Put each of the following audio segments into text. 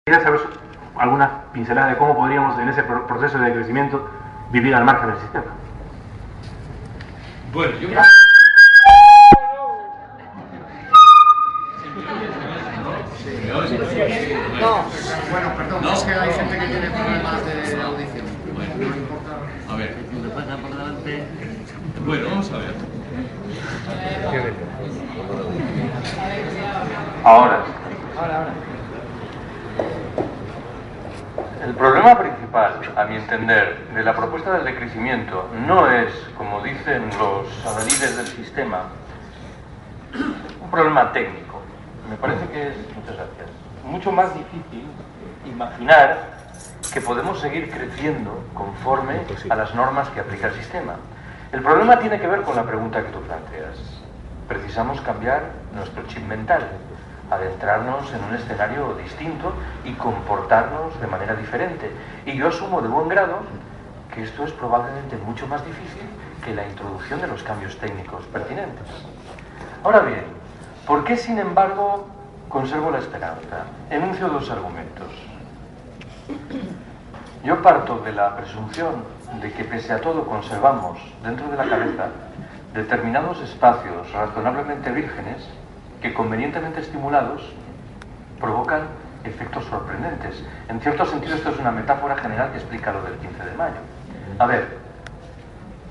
Quería saber algunas pinceladas de cómo podríamos en ese proceso de crecimiento vivir al margen del sistema. Bueno, yo... No, bueno, perdón, no, es que hay gente que tiene problemas de audición. Bueno, no importa. A ver. Si me pasa por delante. Bueno, vamos a ver. Ahora. El problema principal, a mi entender, de la propuesta del decrecimiento no es, como dicen los adalides del sistema, un problema técnico. Me parece que es, muchas gracias, mucho más difícil imaginar que podemos seguir creciendo conforme a las normas que aplica el sistema. El problema tiene que ver con la pregunta que tú planteas. Precisamos cambiar nuestro chip mental, adentrarnos en un escenario distinto y comportarnos de manera diferente. Y yo asumo de buen grado que esto es probablemente mucho más difícil que la introducción de los cambios técnicos pertinentes. Ahora bien, ¿por qué, sin embargo, conservo la esperanza? Enuncio dos argumentos. Yo parto de la presunción de que, pese a todo, conservamos dentro de la cabeza determinados espacios razonablemente vírgenes que, convenientemente estimulados, provocan efectos sorprendentes. En cierto sentido, esto es una metáfora general que explica lo del 15 de mayo. A ver,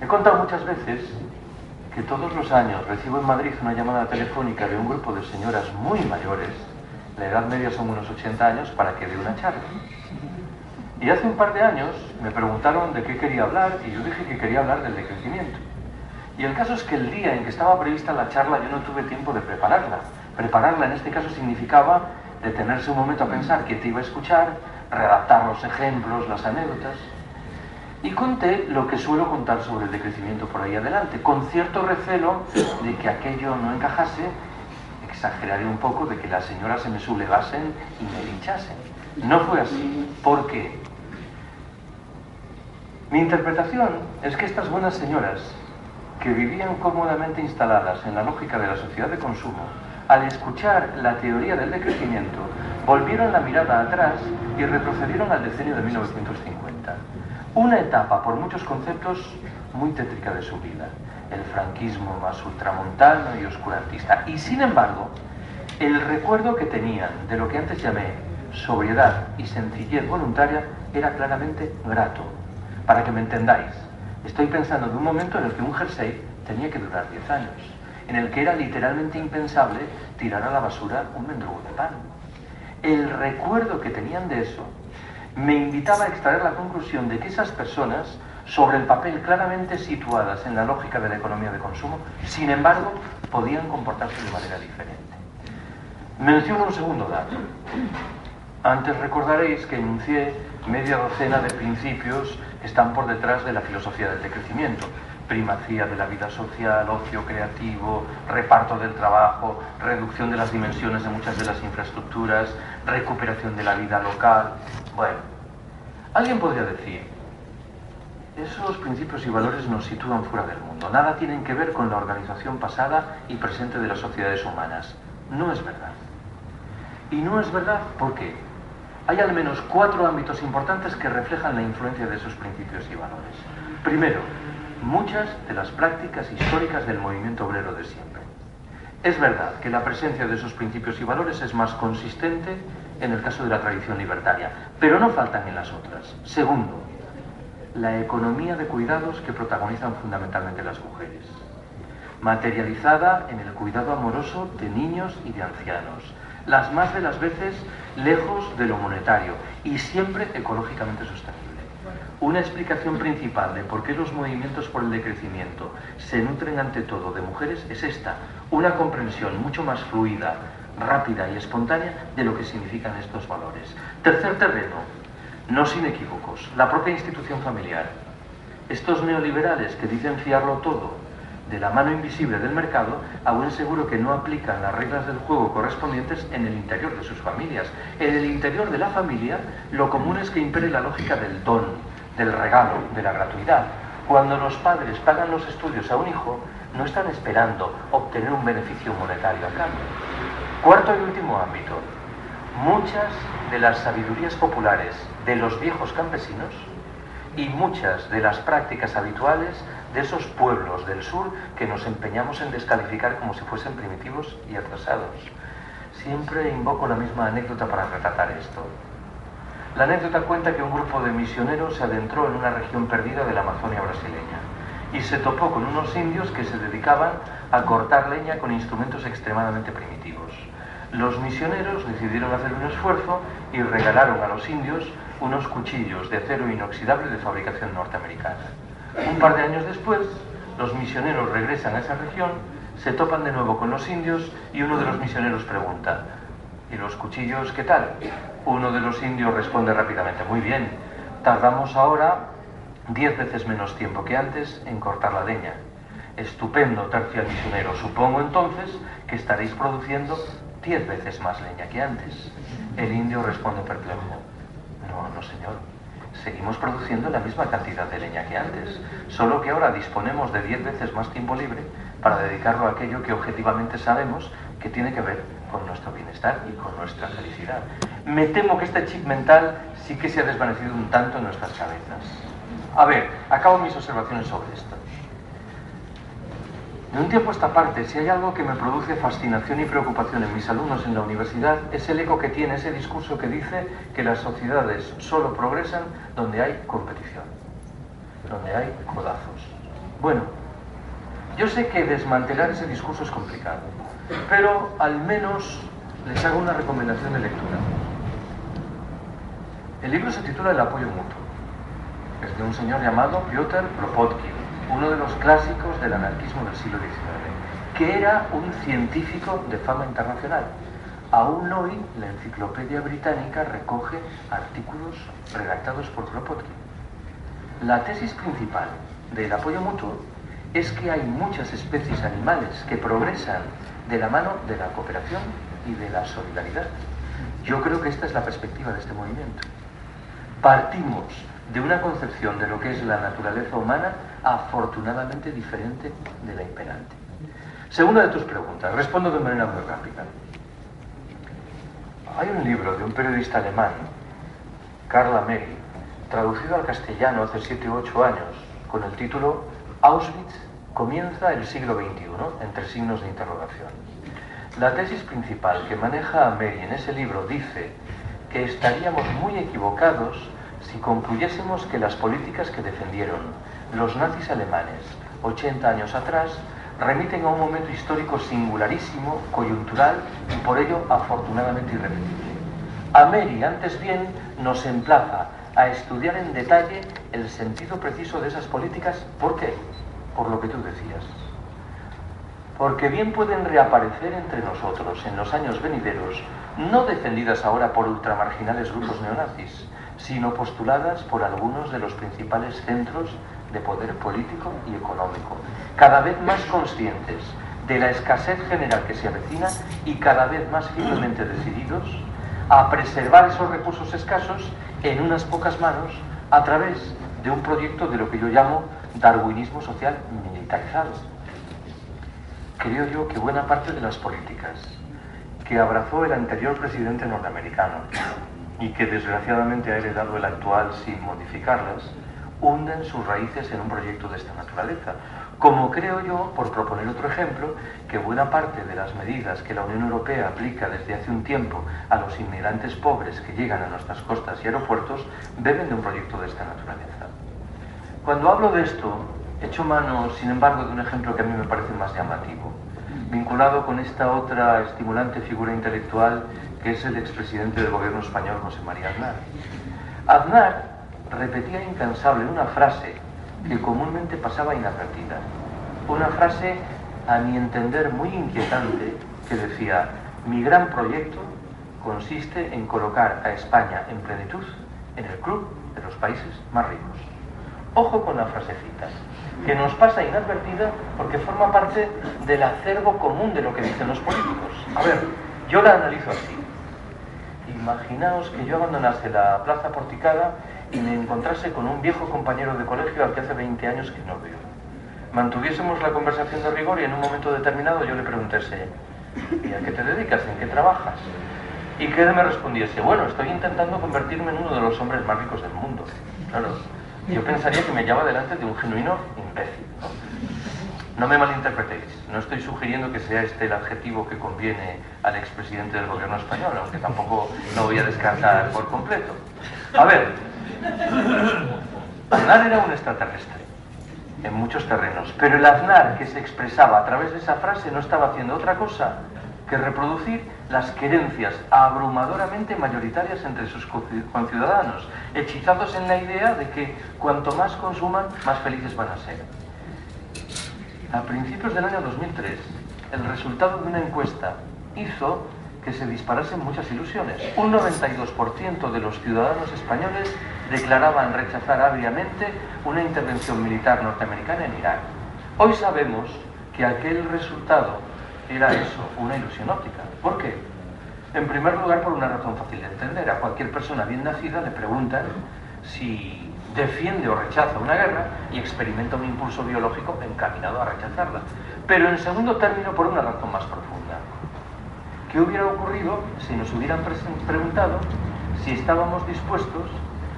he contado muchas veces que todos los años recibo en Madrid una llamada telefónica de un grupo de señoras muy mayores, la edad media son unos 80 años, para que dé una charla. Y hace un par de años me preguntaron de qué quería hablar y yo dije que quería hablar del decrecimiento. Y el caso es que el día en que estaba prevista la charla yo no tuve tiempo de prepararla. Prepararla en este caso significaba detenerse un momento a pensar quién te iba a escuchar, redactar los ejemplos, las anécdotas. Y conté lo que suelo contar sobre el decrecimiento por ahí adelante, con cierto recelo de que aquello no encajase. Exageraré un poco, de que las señoras se me sublevasen y me linchasen. No fue así. ¿Por qué? Mi interpretación es que estas buenas señoras, que vivían cómodamente instaladas en la lógica de la sociedad de consumo, al escuchar la teoría del decrecimiento, volvieron la mirada atrás y retrocedieron al decenio de 1950. Una etapa, por muchos conceptos, muy tétrica de su vida. El franquismo más ultramontano y oscurantista. Y sin embargo, el recuerdo que tenían de lo que antes llamé sobriedad y sencillez voluntaria era claramente grato. Para que me entendáis, estoy pensando en un momento en el que un jersey tenía que durar 10 años, en el que era literalmente impensable tirar a la basura un mendrugo de pan. El recuerdo que tenían de eso me invitaba a extraer la conclusión de que esas personas, sobre el papel claramente situadas en la lógica de la economía de consumo, sin embargo, podían comportarse de manera diferente. Menciono un segundo dato. Antes recordaréis que enuncié media docena de principios que están por detrás de la filosofía del decrecimiento. Primacía de la vida social, ocio creativo, reparto del trabajo, reducción de las dimensiones de muchas de las infraestructuras, recuperación de la vida local. Bueno, alguien podría decir, esos principios y valores nos sitúan fuera del mundo. Nada tienen que ver con la organización pasada y presente de las sociedades humanas. No es verdad. Y no es verdad, ¿por qué? Hay al menos 4 ámbitos importantes que reflejan la influencia de esos principios y valores. Primero, muchas de las prácticas históricas del movimiento obrero de siempre. Es verdad que la presencia de esos principios y valores es más consistente en el caso de la tradición libertaria, pero no faltan en las otras. Segundo, la economía de cuidados que protagonizan fundamentalmente las mujeres, materializada en el cuidado amoroso de niños y de ancianos, las más de las veces lejos de lo monetario y siempre ecológicamente sostenible. Una explicación principal de por qué los movimientos por el decrecimiento se nutren ante todo de mujeres es esta, una comprensión mucho más fluida, rápida y espontánea de lo que significan estos valores. Tercer terreno, no sin equívocos, la propia institución familiar. Estos neoliberales que dicen fiarlo todo de la mano invisible del mercado, aún seguro que no aplican las reglas del juego correspondientes en el interior de sus familias. En el interior de la familia, lo común es que impere la lógica del don, del regalo, de la gratuidad. Cuando los padres pagan los estudios a un hijo, no están esperando obtener un beneficio monetario a cambio. Cuarto y último ámbito, muchas de las sabidurías populares de los viejos campesinos y muchas de las prácticas habituales de esos pueblos del sur que nos empeñamos en descalificar como si fuesen primitivos y atrasados. Siempre invoco la misma anécdota para retratar esto. La anécdota cuenta que un grupo de misioneros se adentró en una región perdida de la Amazonia brasileña y se topó con unos indios que se dedicaban a cortar leña con instrumentos extremadamente primitivos. Los misioneros decidieron hacer un esfuerzo y regalaron a los indios unos cuchillos de acero inoxidable de fabricación norteamericana. Un par de años después, los misioneros regresan a esa región, se topan de nuevo con los indios y uno de los misioneros pregunta: ¿y los cuchillos qué tal? Uno de los indios responde rápidamente: muy bien, tardamos ahora 10 veces menos tiempo que antes en cortar la leña. Estupendo, tercia el misionero. Supongo entonces que estaréis produciendo 10 veces más leña que antes. El indio responde perplejo: no, señor. Seguimos produciendo la misma cantidad de leña que antes, solo que ahora disponemos de 10 veces más tiempo libre para dedicarlo a aquello que objetivamente sabemos que tiene que ver con nuestro bienestar y con nuestra felicidad. Me temo que este chip mental sí que se ha desvanecido un tanto en nuestras cabezas. A ver, acabo mis observaciones sobre esto. De un tiempo a esta parte, si hay algo que me produce fascinación y preocupación en mis alumnos en la universidad, es el eco que tiene ese discurso que dice que las sociedades solo progresan donde hay competición, donde hay codazos. Bueno, yo sé que desmantelar ese discurso es complicado, pero al menos les hago una recomendación de lectura. El libro se titula El apoyo mutuo. Es de un señor llamado Piotr Kropotkin, uno de los clásicos del anarquismo del siglo XIX, que era un científico de fama internacional. Aún hoy la Enciclopedia Británica recoge artículos redactados por Kropotkin. La tesis principal del apoyo mutuo es que hay muchas especies animales que progresan de la mano de la cooperación y de la solidaridad. Yo creo que esta es la perspectiva de este movimiento. Partimos de una concepción de lo que es la naturaleza humana afortunadamente diferente de la imperante. Segunda de tus preguntas, respondo de manera muy rápida. Hay un libro de un periodista alemán, Karl Ameri, traducido al castellano hace 7 u 8 años, con el título Auschwitz comienza el siglo XXI, entre signos de interrogación. La tesis principal que maneja Ameri en ese libro dice que estaríamos muy equivocados si concluyésemos que las políticas que defendieron los nazis alemanes 80 años atrás remiten a un momento histórico singularísimo, coyuntural y por ello afortunadamente irrepetible. Ameri, antes bien, nos emplaza a estudiar en detalle el sentido preciso de esas políticas. ¿Por qué? Por lo que tú decías. Porque bien pueden reaparecer entre nosotros en los años venideros, no defendidas ahora por ultramarginales grupos neonazis, sino postuladas por algunos de los principales centros de poder político y económico, cada vez más conscientes de la escasez general que se avecina y cada vez más firmemente decididos a preservar esos recursos escasos en unas pocas manos a través de un proyecto de lo que yo llamo darwinismo social militarizado. Creo yo que buena parte de las políticas que abrazó el anterior presidente norteamericano y que desgraciadamente ha heredado el actual sin modificarlas, hunden sus raíces en un proyecto de esta naturaleza. Como creo yo, por proponer otro ejemplo, que buena parte de las medidas que la Unión Europea aplica desde hace un tiempo a los inmigrantes pobres que llegan a nuestras costas y aeropuertos beben de un proyecto de esta naturaleza. Cuando hablo de esto, echo mano, sin embargo, de un ejemplo que a mí me parece más llamativo, vinculado con esta otra estimulante figura intelectual que es el expresidente del gobierno español, José María Aznar. Aznar repetía incansable una frase que comúnmente pasaba inadvertida, una frase, a mi entender, muy inquietante, que decía: mi gran proyecto consiste en colocar a España en plenitud en el club de los países más ricos. Ojo con la frasecita, que nos pasa inadvertida porque forma parte del acervo común de lo que dicen los políticos. A ver, yo la analizo así. Imaginaos que yo abandonase la plaza porticada y me encontrase con un viejo compañero de colegio al que hace 20 años que no veo. Mantuviésemos la conversación de rigor y en un momento determinado yo le preguntase: ¿y a qué te dedicas? ¿En qué trabajas? y que él me respondiese, bueno, estoy intentando convertirme en uno de los hombres más ricos del mundo. Claro, yo pensaría que me llama delante de un genuino imbécil, ¿no? No me malinterpretéis, no estoy sugiriendo que sea este el adjetivo que conviene al expresidente del gobierno español, aunque tampoco lo voy a descartar por completo. A ver, Aznar era un extraterrestre en muchos terrenos, pero el Aznar que se expresaba a través de esa frase no estaba haciendo otra cosa que reproducir las querencias abrumadoramente mayoritarias entre sus conciudadanos, hechizados en la idea de que cuanto más consuman, más felices van a ser. A principios del año 2003, el resultado de una encuesta hizo que se disparasen muchas ilusiones. Un 92% de los ciudadanos españoles declaraban rechazar agriamente una intervención militar norteamericana en Irak. Hoy sabemos que aquel resultado era eso, una ilusión óptica. ¿Por qué? En primer lugar, por una razón fácil de entender. A cualquier persona bien nacida le preguntan si defiende o rechaza una guerra y experimenta un impulso biológico encaminado a rechazarla. Pero en segundo término, por una razón más profunda. ¿Qué hubiera ocurrido si nos hubieran preguntado si estábamos dispuestos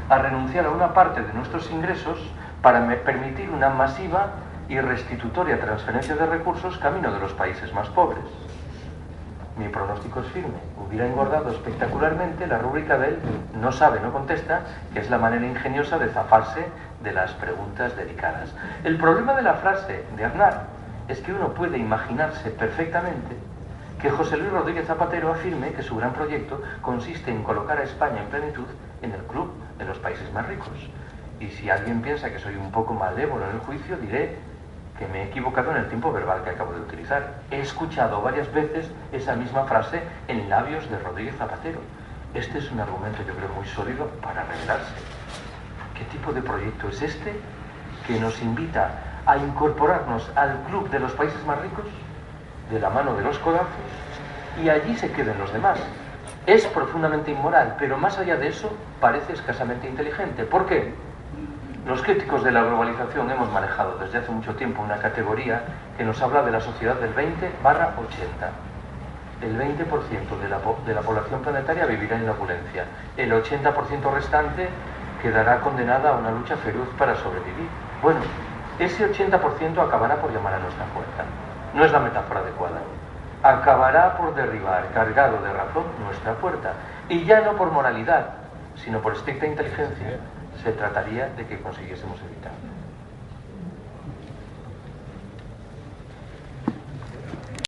a renunciar a una parte de nuestros ingresos para permitir una masiva y restitutoria transferencia de recursos camino de los países más pobres? Mi pronóstico es firme. Hubiera engordado espectacularmente la rúbrica del no sabe, no contesta, que es la manera ingeniosa de zafarse de las preguntas delicadas. El problema de la frase de Aznar es que uno puede imaginarse perfectamente que José Luis Rodríguez Zapatero afirme que su gran proyecto consiste en colocar a España en plenitud en el club de los países más ricos. Y si alguien piensa que soy un poco malévolo en el juicio, diré que me he equivocado en el tiempo verbal que acabo de utilizar. He escuchado varias veces esa misma frase en labios de Rodríguez Zapatero. Este es un argumento, yo creo, muy sólido para revelarse. ¿Qué tipo de proyecto es este que nos invita a incorporarnos al club de los países más ricos, de la mano de los codazos, y allí se queden los demás? Es profundamente inmoral, pero más allá de eso, parece escasamente inteligente. ¿Por qué? Los críticos de la globalización hemos manejado desde hace mucho tiempo una categoría que nos habla de la sociedad del 20/80. El 20% de la población planetaria vivirá en la opulencia. El 80% restante quedará condenada a una lucha feroz para sobrevivir. Bueno, ese 80% acabará por llamar a nuestra puerta. No es la metáfora adecuada. Acabará por derribar, cargado de razón, nuestra puerta. Y ya no por moralidad, sino por estricta inteligencia, se trataría de que consiguiésemos evitarlo.